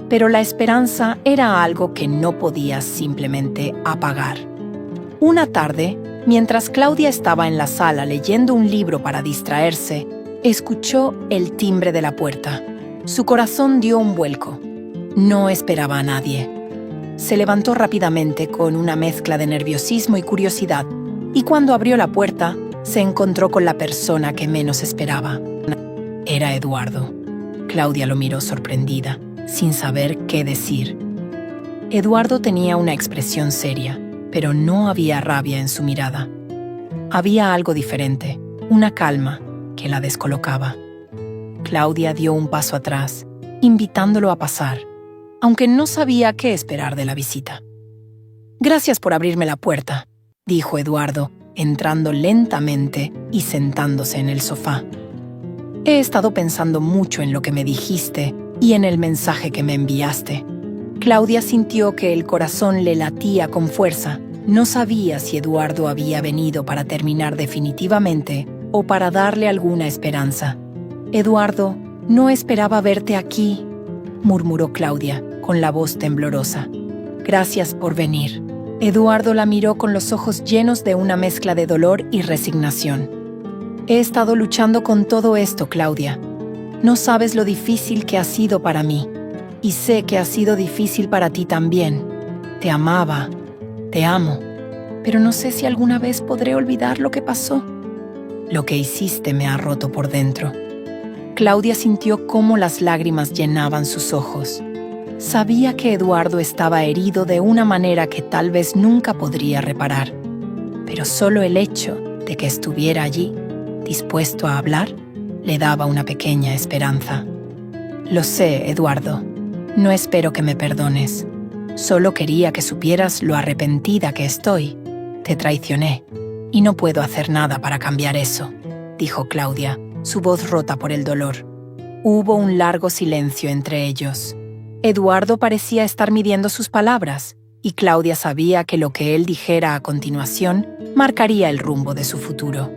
pero la esperanza era algo que no podía simplemente apagar. Una tarde, mientras Claudia estaba en la sala leyendo un libro para distraerse, escuchó el timbre de la puerta. Su corazón dio un vuelco. No esperaba a nadie. Se levantó rápidamente con una mezcla de nerviosismo y curiosidad, y cuando abrió la puerta, se encontró con la persona que menos esperaba. Era Eduardo. Claudia lo miró sorprendida, sin saber qué decir. Eduardo tenía una expresión seria, pero no había rabia en su mirada. Había algo diferente, una calma, que la descolocaba. Claudia dio un paso atrás, invitándolo a pasar, aunque no sabía qué esperar de la visita. «Gracias por abrirme la puerta», dijo Eduardo, entrando lentamente y sentándose en el sofá. He estado pensando mucho en lo que me dijiste y en el mensaje que me enviaste. Claudia sintió que el corazón le latía con fuerza. No sabía si Eduardo había venido para terminar definitivamente o para darle alguna esperanza. «Eduardo, no esperaba verte aquí», murmuró Claudia, con la voz temblorosa. «Gracias por venir». Eduardo la miró con los ojos llenos de una mezcla de dolor y resignación. «He estado luchando con todo esto, Claudia. No sabes lo difícil que ha sido para mí. Y sé que ha sido difícil para ti también. Te amaba, te amo, pero no sé si alguna vez podré olvidar lo que pasó. Lo que hiciste me ha roto por dentro». Claudia sintió cómo las lágrimas llenaban sus ojos. Sabía que Eduardo estaba herido de una manera que tal vez nunca podría reparar, pero solo el hecho de que estuviera allí, dispuesto a hablar, le daba una pequeña esperanza. «Lo sé, Eduardo. No espero que me perdones. Solo quería que supieras lo arrepentida que estoy. Te traicioné, y no puedo hacer nada para cambiar eso», dijo Claudia, su voz rota por el dolor. Hubo un largo silencio entre ellos. Eduardo parecía estar midiendo sus palabras, y Claudia sabía que lo que él dijera a continuación marcaría el rumbo de su futuro.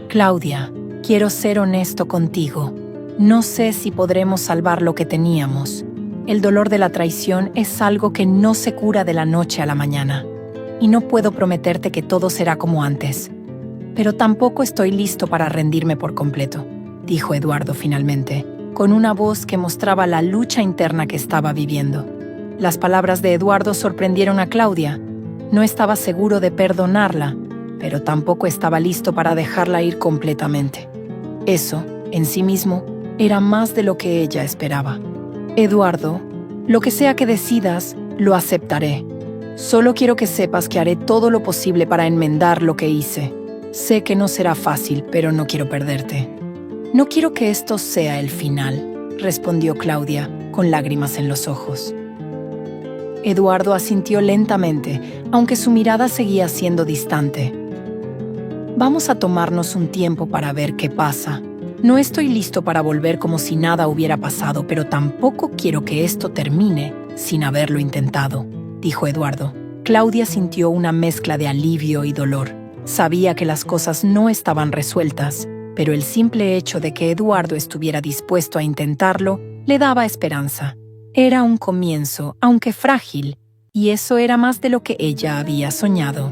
«Claudia, quiero ser honesto contigo. No sé si podremos salvar lo que teníamos. El dolor de la traición es algo que no se cura de la noche a la mañana, y no puedo prometerte que todo será como antes. Pero tampoco estoy listo para rendirme por completo», dijo Eduardo finalmente, con una voz que mostraba la lucha interna que estaba viviendo. Las palabras de Eduardo sorprendieron a Claudia. No estaba seguro de perdonarla, pero tampoco estaba listo para dejarla ir completamente. Eso, en sí mismo, era más de lo que ella esperaba. «Eduardo, lo que sea que decidas, lo aceptaré. Solo quiero que sepas que haré todo lo posible para enmendar lo que hice. Sé que no será fácil, pero no quiero perderte». «No quiero que esto sea el final», respondió Claudia, con lágrimas en los ojos. Eduardo asintió lentamente, aunque su mirada seguía siendo distante. «Vamos a tomarnos un tiempo para ver qué pasa. No estoy listo para volver como si nada hubiera pasado, pero tampoco quiero que esto termine sin haberlo intentado», dijo Eduardo. Claudia sintió una mezcla de alivio y dolor. Sabía que las cosas no estaban resueltas, pero el simple hecho de que Eduardo estuviera dispuesto a intentarlo le daba esperanza. Era un comienzo, aunque frágil, y eso era más de lo que ella había soñado.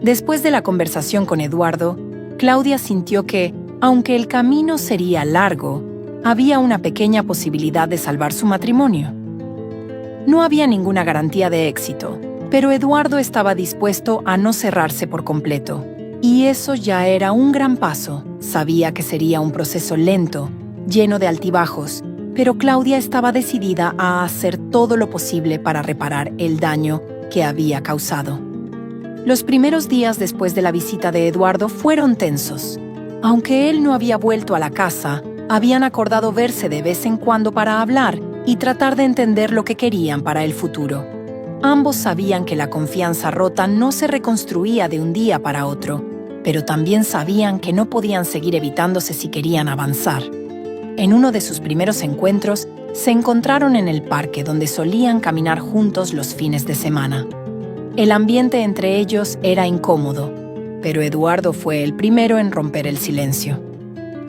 Después de la conversación con Eduardo, Claudia sintió que, aunque el camino sería largo, había una pequeña posibilidad de salvar su matrimonio. No había ninguna garantía de éxito, pero Eduardo estaba dispuesto a no cerrarse por completo. Y eso ya era un gran paso. Sabía que sería un proceso lento, lleno de altibajos, pero Claudia estaba decidida a hacer todo lo posible para reparar el daño que había causado. Los primeros días después de la visita de Eduardo fueron tensos. Aunque él no había vuelto a la casa, habían acordado verse de vez en cuando para hablar y tratar de entender lo que querían para el futuro. Ambos sabían que la confianza rota no se reconstruía de un día para otro, pero también sabían que no podían seguir evitándose si querían avanzar. En uno de sus primeros encuentros, se encontraron en el parque donde solían caminar juntos los fines de semana. El ambiente entre ellos era incómodo, pero Eduardo fue el primero en romper el silencio.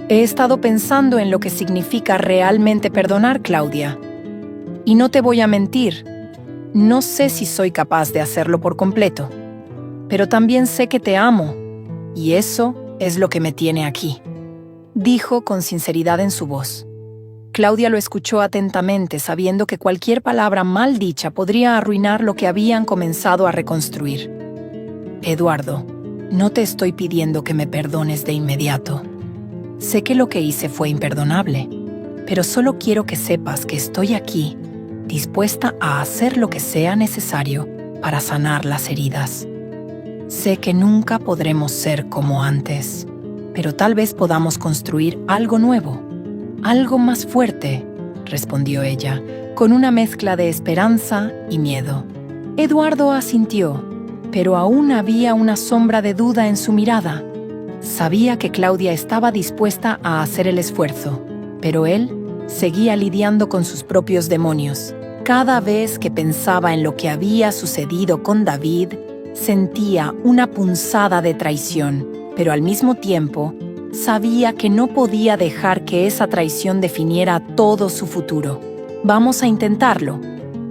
«He estado pensando en lo que significa realmente perdonar, Claudia. Y no te voy a mentir, no sé si soy capaz de hacerlo por completo, pero también sé que te amo, y eso es lo que me tiene aquí», dijo con sinceridad en su voz. Claudia lo escuchó atentamente, sabiendo que cualquier palabra mal dicha podría arruinar lo que habían comenzado a reconstruir. «Eduardo, no te estoy pidiendo que me perdones de inmediato. Sé que lo que hice fue imperdonable, pero solo quiero que sepas que estoy aquí, dispuesta a hacer lo que sea necesario para sanar las heridas. Sé que nunca podremos ser como antes, pero tal vez podamos construir algo nuevo, algo más fuerte», respondió ella, con una mezcla de esperanza y miedo. Eduardo asintió. pero aún había una sombra de duda en su mirada. Sabía que Claudia estaba dispuesta a hacer el esfuerzo, pero él seguía lidiando con sus propios demonios. Cada vez que pensaba en lo que había sucedido con David, sentía una punzada de traición, pero al mismo tiempo sabía que no podía dejar que esa traición definiera todo su futuro. Vamos a intentarlo,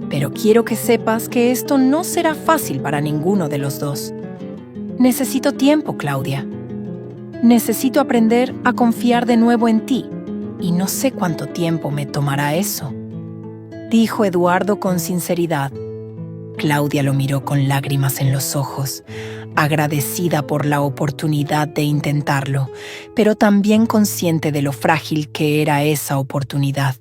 pero quiero que sepas que esto no será fácil para ninguno de los dos. Necesito tiempo, Claudia. Necesito aprender a confiar de nuevo en ti, y no sé cuánto tiempo me tomará eso, dijo Eduardo con sinceridad. Claudia lo miró con lágrimas en los ojos, agradecida por la oportunidad de intentarlo, pero también consciente de lo frágil que era esa oportunidad.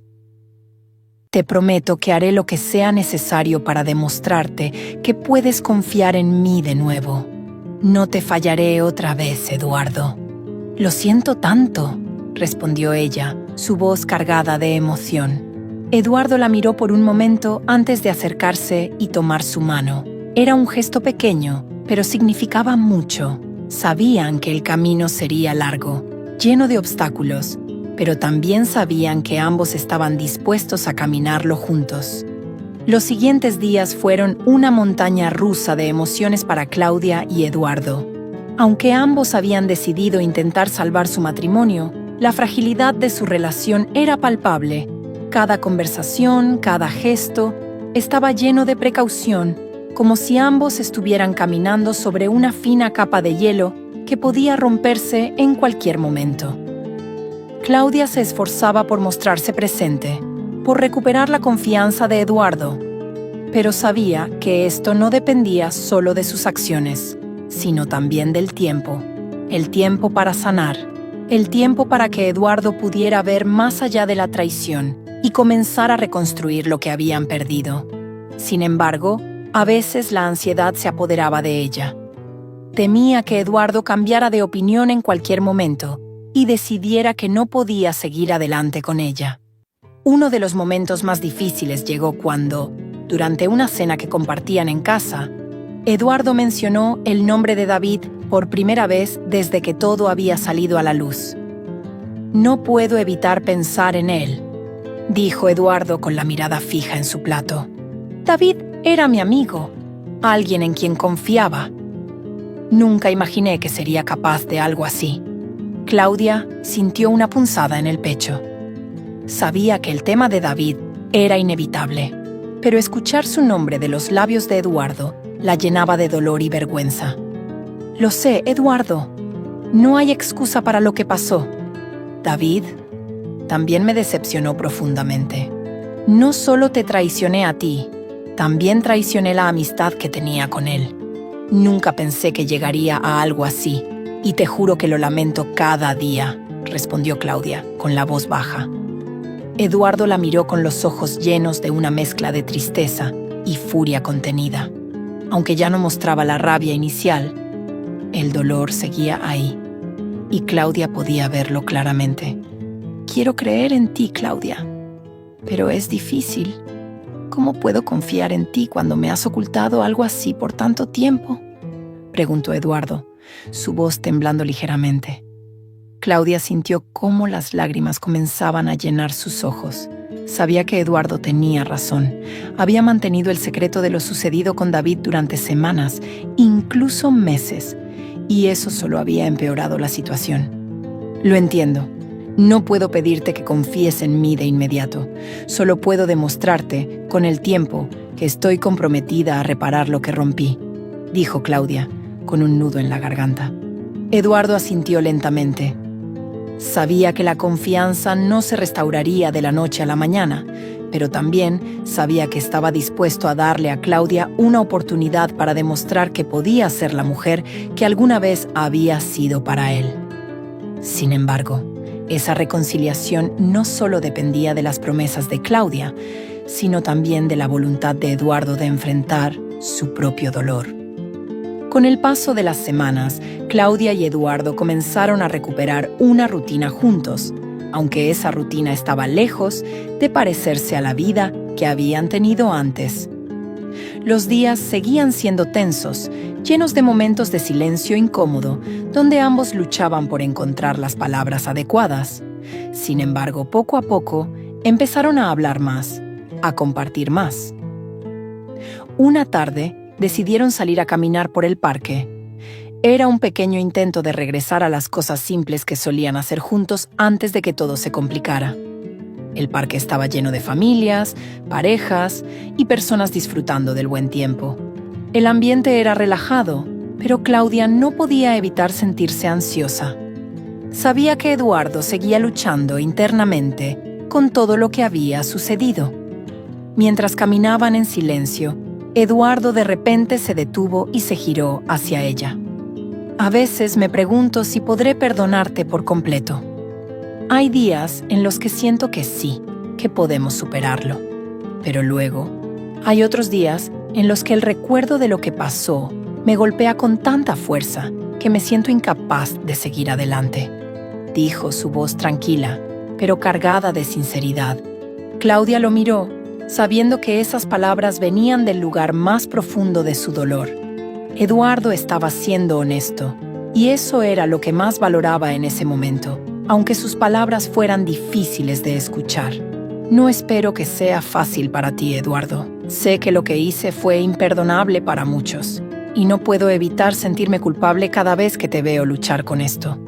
Te prometo que haré lo que sea necesario para demostrarte que puedes confiar en mí de nuevo. No te fallaré otra vez, Eduardo. Lo siento tanto, respondió ella, su voz cargada de emoción. Eduardo la miró por un momento antes de acercarse y tomar su mano. Era un gesto pequeño, pero significaba mucho. Sabían que el camino sería largo, lleno de obstáculos, pero también sabían que ambos estaban dispuestos a caminarlo juntos. Los siguientes días fueron una montaña rusa de emociones para Claudia y Eduardo. Aunque ambos habían decidido intentar salvar su matrimonio, la fragilidad de su relación era palpable. Cada conversación, cada gesto, estaba lleno de precaución, como si ambos estuvieran caminando sobre una fina capa de hielo que podía romperse en cualquier momento. Claudia se esforzaba por mostrarse presente, por recuperar la confianza de Eduardo, pero sabía que esto no dependía solo de sus acciones, sino también del tiempo. El tiempo para sanar, el tiempo para que Eduardo pudiera ver más allá de la traición y comenzar a reconstruir lo que habían perdido. Sin embargo, a veces la ansiedad se apoderaba de ella. Temía que Eduardo cambiara de opinión en cualquier momento y decidiera que no podía seguir adelante con ella. Uno de los momentos más difíciles llegó cuando, durante una cena que compartían en casa, Eduardo mencionó el nombre de David por primera vez desde que todo había salido a la luz. «No puedo evitar pensar en él», dijo Eduardo con la mirada fija en su plato. «David era mi amigo, alguien en quien confiaba. Nunca imaginé que sería capaz de algo así». Claudia sintió una punzada en el pecho. Sabía que el tema de David era inevitable, pero escuchar su nombre de los labios de Eduardo la llenaba de dolor y vergüenza. «Lo sé, Eduardo. No hay excusa para lo que pasó. David también me decepcionó profundamente. No solo te traicioné a ti, también traicioné la amistad que tenía con él. Nunca pensé que llegaría a algo así, y te juro que lo lamento cada día», respondió Claudia, con la voz baja. Eduardo la miró con los ojos llenos de una mezcla de tristeza y furia contenida. Aunque ya no mostraba la rabia inicial, el dolor seguía ahí, y Claudia podía verlo claramente. «Quiero creer en ti, Claudia, pero es difícil. ¿Cómo puedo confiar en ti cuando me has ocultado algo así por tanto tiempo?», preguntó Eduardo, su voz temblando ligeramente. Claudia sintió cómo las lágrimas comenzaban a llenar sus ojos. Sabía que Eduardo tenía razón. Había mantenido el secreto de lo sucedido con David durante semanas, incluso meses, y eso solo había empeorado la situación. «Lo entiendo. No puedo pedirte que confíes en mí de inmediato. Solo puedo demostrarte, con el tiempo, que estoy comprometida a reparar lo que rompí», dijo Claudia, con un nudo en la garganta. Eduardo asintió lentamente. Sabía que la confianza no se restauraría de la noche a la mañana, pero también sabía que estaba dispuesto a darle a Claudia una oportunidad para demostrar que podía ser la mujer que alguna vez había sido para él. Sin embargo, esa reconciliación no solo dependía de las promesas de Claudia, sino también de la voluntad de Eduardo de enfrentar su propio dolor. Con el paso de las semanas, Claudia y Eduardo comenzaron a recuperar una rutina juntos, aunque esa rutina estaba lejos de parecerse a la vida que habían tenido antes. Los días seguían siendo tensos, llenos de momentos de silencio incómodo, donde ambos luchaban por encontrar las palabras adecuadas. Sin embargo, poco a poco, empezaron a hablar más, a compartir más. Una tarde, decidieron salir a caminar por el parque. Era un pequeño intento de regresar a las cosas simples que solían hacer juntos antes de que todo se complicara. El parque estaba lleno de familias, parejas y personas disfrutando del buen tiempo. El ambiente era relajado, pero Claudia no podía evitar sentirse ansiosa. Sabía que Eduardo seguía luchando internamente con todo lo que había sucedido. Mientras caminaban en silencio, Eduardo de repente se detuvo y se giró hacia ella. A veces me pregunto si podré perdonarte por completo. Hay días en los que siento que sí, que podemos superarlo. Pero luego, hay otros días en los que el recuerdo de lo que pasó me golpea con tanta fuerza que me siento incapaz de seguir adelante, dijo su voz tranquila, pero cargada de sinceridad. Claudia lo miró, sabiendo que esas palabras venían del lugar más profundo de su dolor. Eduardo estaba siendo honesto, y eso era lo que más valoraba en ese momento, aunque sus palabras fueran difíciles de escuchar. No espero que sea fácil para ti, Eduardo. Sé que lo que hice fue imperdonable para muchos, y no puedo evitar sentirme culpable cada vez que te veo luchar con esto.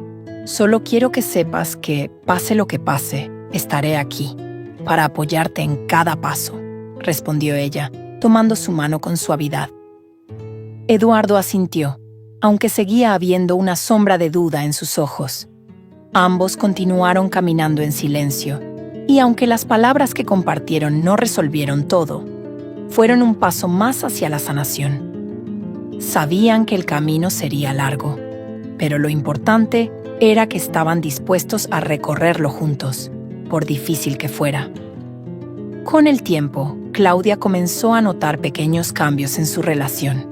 Solo quiero que sepas que, pase lo que pase, estaré aquí, para apoyarte en cada paso, respondió ella, tomando su mano con suavidad. Eduardo asintió, aunque seguía habiendo una sombra de duda en sus ojos. Ambos continuaron caminando en silencio, y aunque las palabras que compartieron no resolvieron todo, fueron un paso más hacia la sanación. Sabían que el camino sería largo, pero lo importante era que estaban dispuestos a recorrerlo juntos, por difícil que fuera. Con el tiempo, Claudia comenzó a notar pequeños cambios en su relación.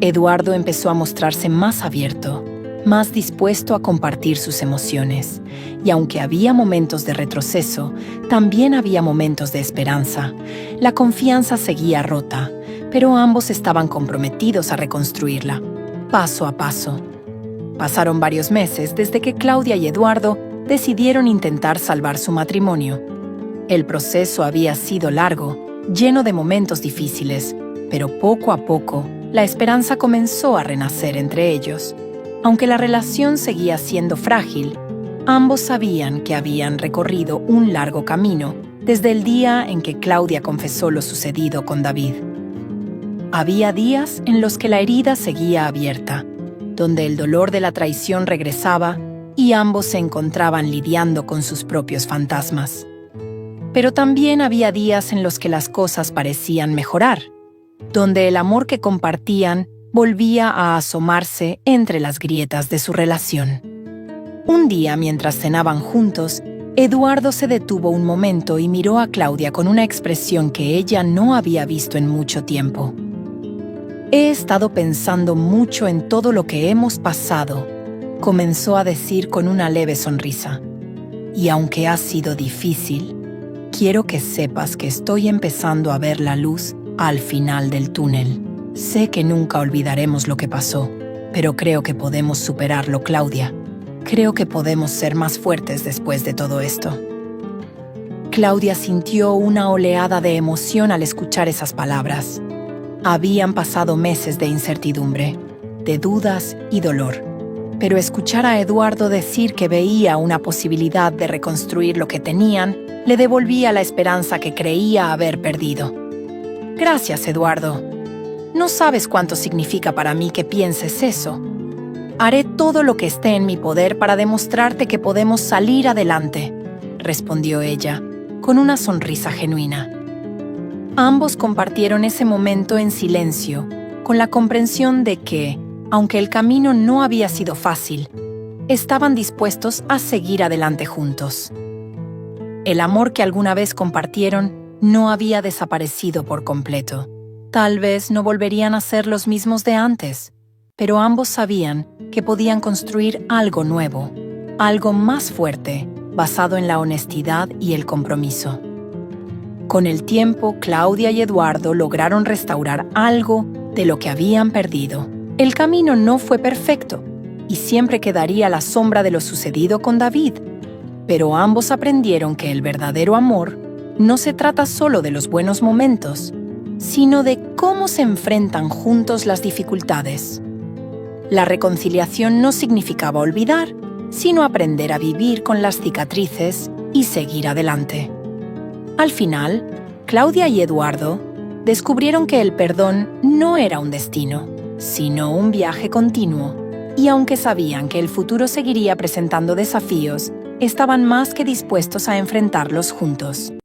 Eduardo empezó a mostrarse más abierto, más dispuesto a compartir sus emociones, y aunque había momentos de retroceso, también había momentos de esperanza. La confianza seguía rota, pero ambos estaban comprometidos a reconstruirla, paso a paso. Pasaron varios meses desde que Claudia y Eduardo decidieron intentar salvar su matrimonio. El proceso había sido largo, lleno de momentos difíciles, pero poco a poco, la esperanza comenzó a renacer entre ellos. Aunque la relación seguía siendo frágil, ambos sabían que habían recorrido un largo camino desde el día en que Claudia confesó lo sucedido con David. Había días en los que la herida seguía abierta, donde el dolor de la traición regresaba y ambos se encontraban lidiando con sus propios fantasmas. Pero también había días en los que las cosas parecían mejorar, donde el amor que compartían volvía a asomarse entre las grietas de su relación. Un día, mientras cenaban juntos, Eduardo se detuvo un momento y miró a Claudia con una expresión que ella no había visto en mucho tiempo. «He estado pensando mucho en todo lo que hemos pasado», comenzó a decir con una leve sonrisa. «Y aunque ha sido difícil, quiero que sepas que estoy empezando a ver la luz al final del túnel. Sé que nunca olvidaremos lo que pasó, pero creo que podemos superarlo, Claudia. Creo que podemos ser más fuertes después de todo esto». Claudia sintió una oleada de emoción al escuchar esas palabras. Habían pasado meses de incertidumbre, de dudas y dolor, pero escuchar a Eduardo decir que veía una posibilidad de reconstruir lo que tenían le devolvía la esperanza que creía haber perdido. «Gracias, Eduardo. No sabes cuánto significa para mí que pienses eso. Haré todo lo que esté en mi poder para demostrarte que podemos salir adelante», respondió ella, con una sonrisa genuina. Ambos compartieron ese momento en silencio, con la comprensión de que, aunque el camino no había sido fácil, estaban dispuestos a seguir adelante juntos. El amor que alguna vez compartieron no había desaparecido por completo. Tal vez no volverían a ser los mismos de antes, pero ambos sabían que podían construir algo nuevo, algo más fuerte, basado en la honestidad y el compromiso. Con el tiempo, Claudia y Eduardo lograron restaurar algo de lo que habían perdido, El camino no fue perfecto y siempre quedaría la sombra de lo sucedido con David, pero ambos aprendieron que el verdadero amor no se trata solo de los buenos momentos, sino de cómo se enfrentan juntos las dificultades. La reconciliación no significaba olvidar, sino aprender a vivir con las cicatrices y seguir adelante. Al final, Claudia y Eduardo descubrieron que el perdón no era un destino, sino un viaje continuo, y aunque sabían que el futuro seguiría presentando desafíos, estaban más que dispuestos a enfrentarlos juntos.